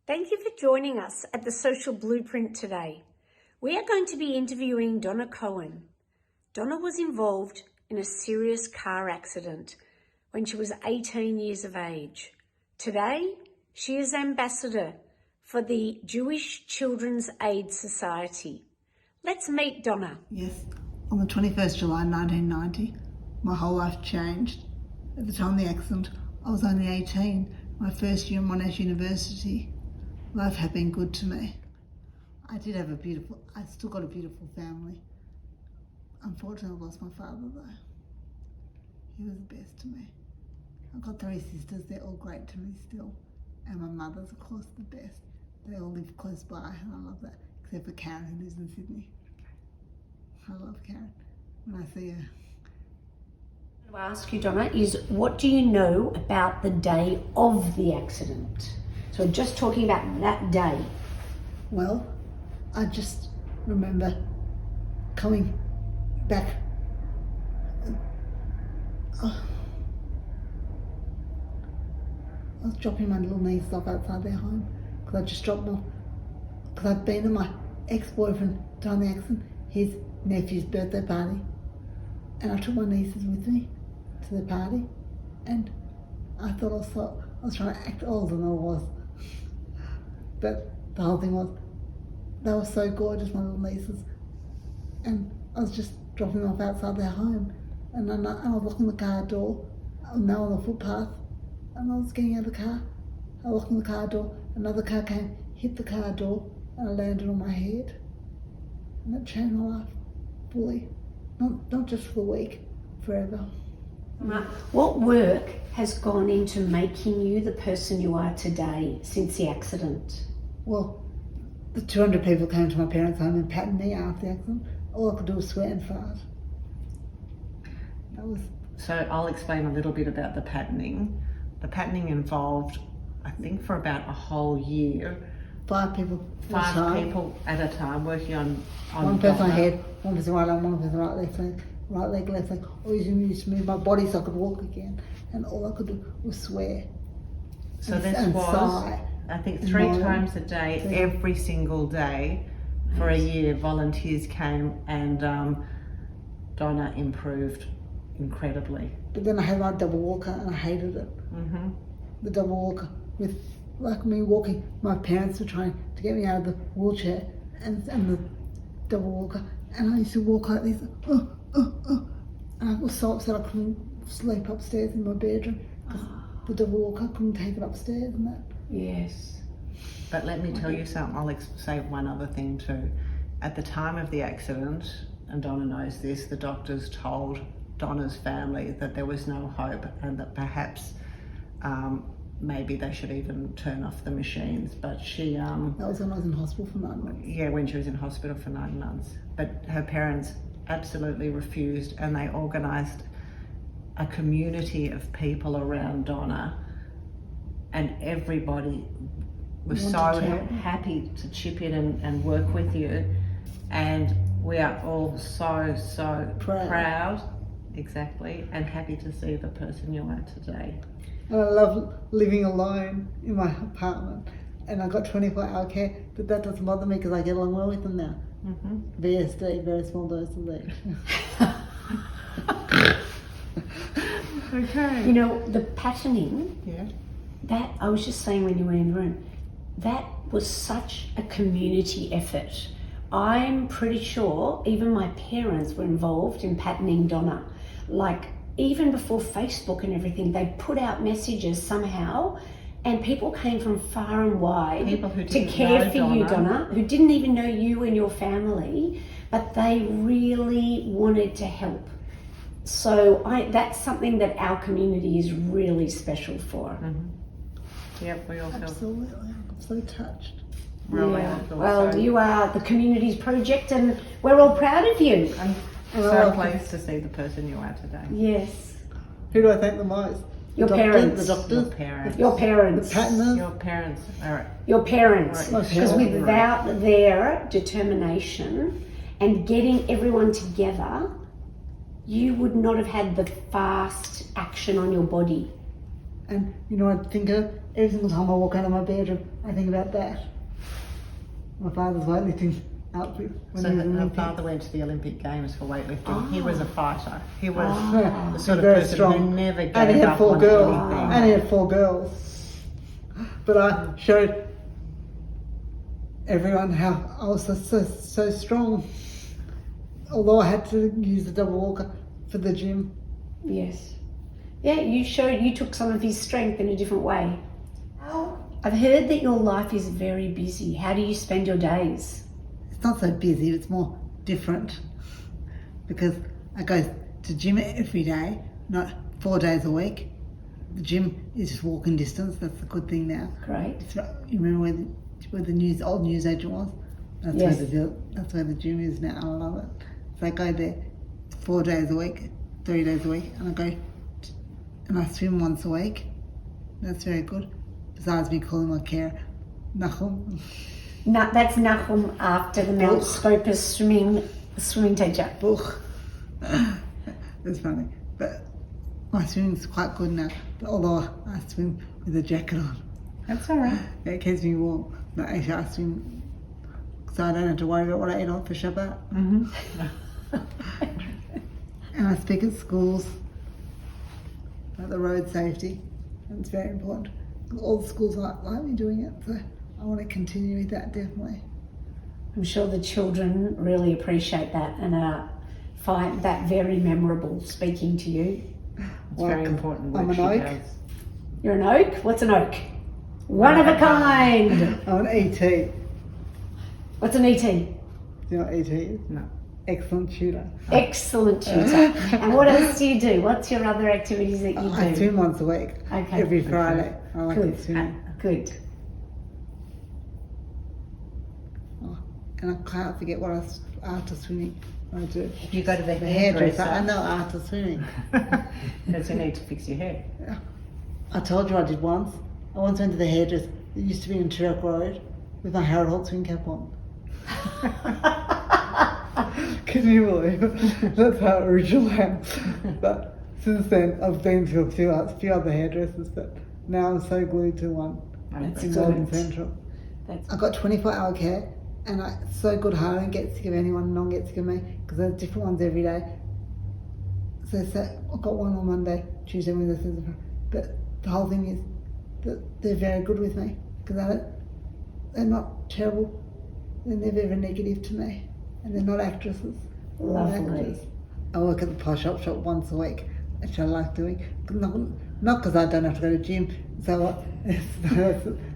Thank you for joining us at the Social Blueprint today. We are going to be interviewing Donna Cohen. Donna was involved in a serious car accident when she was 18 years of age. Today, she is ambassador for the Jewish Children's Aid Society. Let's meet Donna. Yes, on the 21st July 1990, my whole life changed. At the time of the accident, I was only 18, my first year at Monash University. Life had been good to me. I still got a beautiful family. Unfortunately, I lost my father though. He was the best to me. I've got 3 sisters, they're all great to me still. And my mother's, of course, the best. They all live close by and I love that, except for Karen who lives in Sydney. I love Karen when I see her. What I ask you, Donna, is what do you know about the day of the accident? So we're just talking about that day. Well, I just remember coming back. I was dropping my little niece off outside their home because I just dropped them off. Because I'd been at my ex-boyfriend during the accident, his nephew's birthday party. And I took my nieces with me to the party. And I thought I was trying to act older than I was. But the whole thing was, they were so gorgeous, my little nieces. And I was just dropping them off outside their home. And I was locking the car door, now on the footpath. And I was getting out of the car. I was locking the car door. Another car came, hit the car door, and I landed on my head. And that changed my life fully. Not just for the week, forever. What work has gone into making you the person you are today since the accident? Well, the 200 people came to my parents' home and patted me after the accident. All I could do was swear and fart. So I'll explain a little bit about the patterning. The patterning involved, I think, for about a whole year. 5 people. 5 people at a time working on one person on head, one person right arm, one person right leg, left leg. All used to move my body so I could walk again. And all I could do was swear. So this was, sigh. I think, 3 times a day, every single day for a year. Volunteers came and Donna improved incredibly. But then I had my double walker and I hated it. Mm-hmm. The double walker with like me walking. My parents were trying to get me out of the wheelchair and the double walker, and I used to walk like this, and I was so upset I couldn't sleep upstairs in my bedroom because the double walker couldn't take it upstairs and that. Yes. But let me tell you something, I'll say one other thing too. At the time of the accident, and Donna knows this, the doctors told Donna's family that there was no hope and that perhaps maybe they should even turn off the machines, but she... that was when I was in hospital for 9 months. Yeah, when she was in hospital for 9 months. But her parents absolutely refused, and they organised a community of people around Donna, and everybody was so happy to chip in and work with you, and we are all so proud, exactly, and happy to see the person you are today. And I love living alone in my apartment, and I got 24-hour care, but that doesn't bother me because I get along well with them now. Mm-hmm. VSD, very small dose of each. Okay. You know, the patterning, yeah, that I was just saying when you went in the room, that was such a community effort. I'm pretty sure even my parents were involved in patterning Donna. Like, even before Facebook and everything, they put out messages somehow, and people came from far and wide to care for you, Donna, who didn't even know you and your family, but they really wanted to help. So that's something that our community is really special for. Mm-hmm. Yep, we all feel... Absolutely, I'm so touched. Yeah. Well, you are the community's project, and we're all proud of you. I'm so pleased to see the person you are today. Yes. Who do I thank the most? Your parents. The doctors. Your parents. The patterners. Your parents. All right. Your parents. Right. Because without their determination and getting everyone together, you would not have had the fast action on your body. And you know, I think of every single time I walk out of my bedroom, I think about that. My father's weightlifting outfit. When So he was her Olympic. father went to the Olympic Games for weightlifting. He was a fighter. He was Yeah, the sort of very person strong. who never gave And he had up 4 on girls. anything. And he had 4 girls. But I showed everyone how I was so strong. Although I had to use the double walker for the gym. Yes. Yeah, you took some of his strength in a different way. I've heard that your life is very busy. How do you spend your days? It's not so busy, it's more different. Because I go to gym every day, not 4 days a week. The gym is just walking distance, that's a good thing now. Great. You remember where the old news agent was? That's, Yes. that's where the gym is now. I love it. So I go there 4 days a week, 3 days a week, and and I swim once a week. That's very good. Besides me calling my carer Nachum. That's Nahum after the Mount Scopus swimming teacher. Buch. That's funny. But my swimming's quite good now. But although I swim with a jacket on. That's all right. It keeps me warm. But actually I swim so I don't have to worry about what I eat on for Shabbat. Mm-hmm. And I speak at schools about the road safety, and it's very important. All the schools like me doing it, so I want to continue with that definitely. I'm sure the children really appreciate that and find that very memorable speaking to you. It's very important work I'm an she oak. does. You're an oak? What's an oak? One of a kind. I'm an ET. What's an ET? Do you know what ET is? No. Excellent tutor. Excellent tutor. And what else do you do? What's your other activities that you do? I swim once a week. Okay. Every Friday. I like Good. to swim. Good. Oh, and I can't forget what after swimming I do. You go to the The hairdresser. I hairdresser. know after swimming. Because you need to fix your hair. I told you I did once. I once went to the hairdresser that used to be in Turok Road with my Harold Holt swim cap on. Can you believe it? That's how original I am. But since then, I've been to a few other hairdressers, but now I'm so glued to one That's in good. Golden Central. That's I've got 24-hour care, and it's so good. I don't get sick of anyone, no one gets sick of me, because there's different ones every day. So I've got one on Monday, Tuesday, Wednesday, Thursday, Friday. But the whole thing is that they're very good with me, because they're not terrible. They're never ever negative to me, and they're not actresses. They're not Lovely. actors. I work at the posh up shop once a week, which I like doing. Not because I don't have to go to gym. So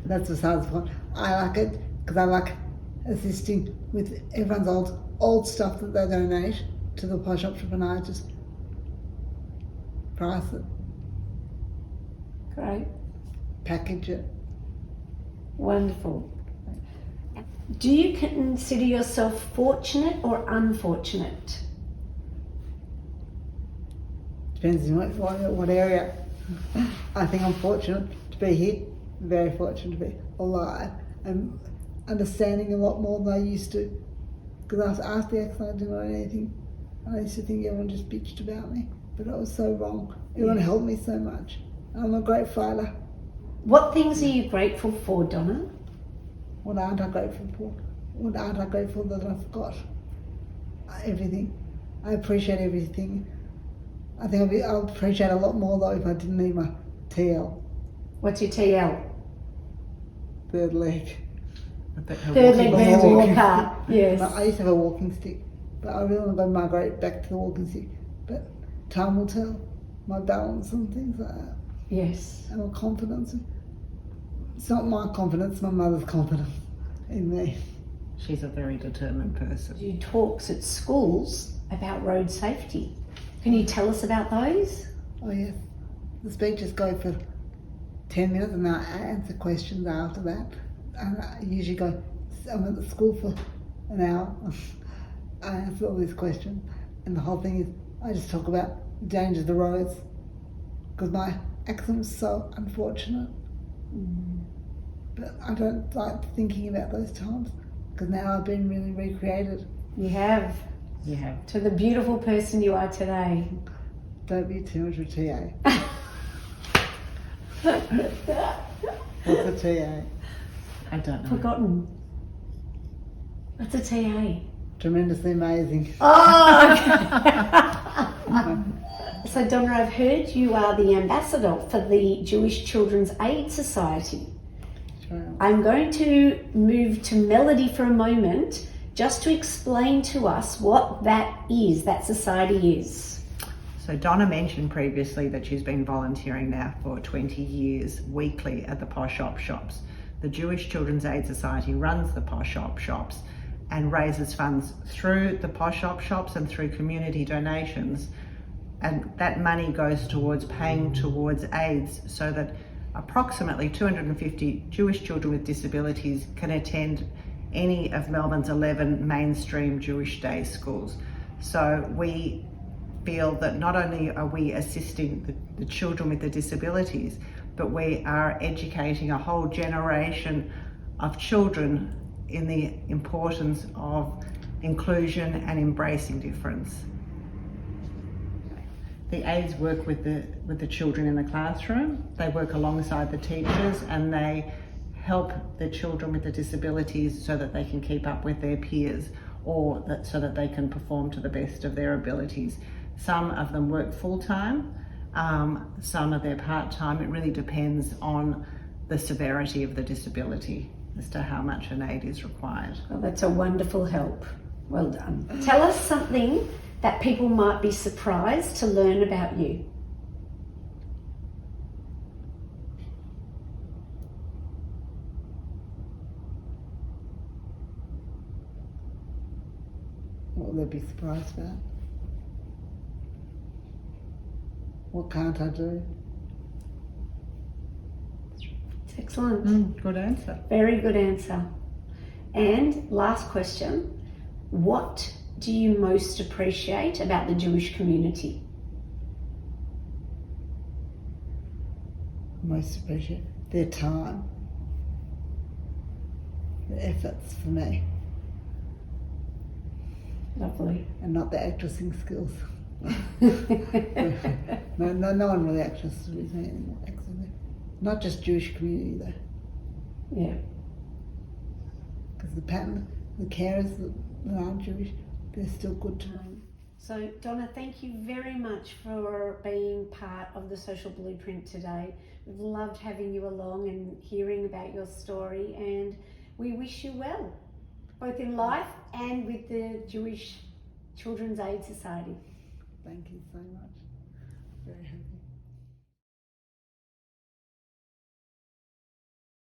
that's besides the point. I like it because I like assisting with everyone's old stuff that they donate to the posh up shop, and I just price it, great. package it. Wonderful. Do you consider yourself fortunate or unfortunate? Depends on what area. I think I'm fortunate to be here, very fortunate to be alive, and understanding a lot more than I used to. Because after the accident, I didn't know anything. I used to think everyone just bitched about me, but I was so wrong. Everyone helped me so much. I'm a great fighter. What things are you grateful for, Donna? What aren't I grateful for? What aren't I grateful that I've got? Everything. I appreciate everything. I think I'll appreciate a lot more though if I didn't need my TL, What's your TL? third leg. Third leg man walker. Yes. I used to have a walking stick, but I really want to go migrate back to the walking stick. But time will tell. My balance and things like that. Yes. And my confidence. It's not my confidence, my mother's confidence in me. She's a very determined person. You do talks at schools about road safety. Can you tell us about those? Oh yes. The speeches go for 10 minutes and I answer questions after that. And I usually I'm at the school for an hour. I answer all these questions. And the whole thing is, I just talk about the dangers of the roads. Because my accident was so unfortunate. But I don't like thinking about those times. Because now I've been really recreated. You have. You have. To the beautiful person you are today. Don't be too much of a TA. What's a TA? I don't know. Forgotten. What's a TA? Tremendously amazing. Oh, okay. So Donna, I've heard you are the ambassador for the Jewish Children's Aid Society. Sure. I'm going to move to Melody for a moment just to explain to us what that is, that society is. So Donna mentioned previously that she's been volunteering now for 20 years weekly at the Posh Op Shops. The Jewish Children's Aid Society runs the Posh Op Shops and raises funds through the Posh Op Shops and through community donations. And that money goes towards paying towards aids so that approximately 250 Jewish children with disabilities can attend any of Melbourne's 11 mainstream Jewish day schools. So we feel that not only are we assisting the children with the disabilities, but we are educating a whole generation of children in the importance of inclusion and embracing difference. The aides work with the children in the classroom. They work alongside the teachers and they help the children with the disabilities so that they can keep up with their peers or so that they can perform to the best of their abilities. Some of them work full-time, some of their part-time. It really depends on the severity of the disability as to how much an aid is required. Well, that's a wonderful help. Well done. Tell us something that people might be surprised to learn about you. What will they be surprised about? What can't I do? Excellent. Good answer. Very good answer. And last question, what do you most appreciate about the Jewish community? Most appreciate their time, the efforts for me, Lovely. and not the actressing skills. No one really actresses with me anymore, actually. Not just Jewish community though. Yeah. Because the carers that aren't Jewish, they're still good to me. So Donna, thank you very much for being part of the Social Blueprint today. We've loved having you along and hearing about your story, and we wish you well, both in life and with the Jewish Children's Aid Society. Thank you so much. Very happy.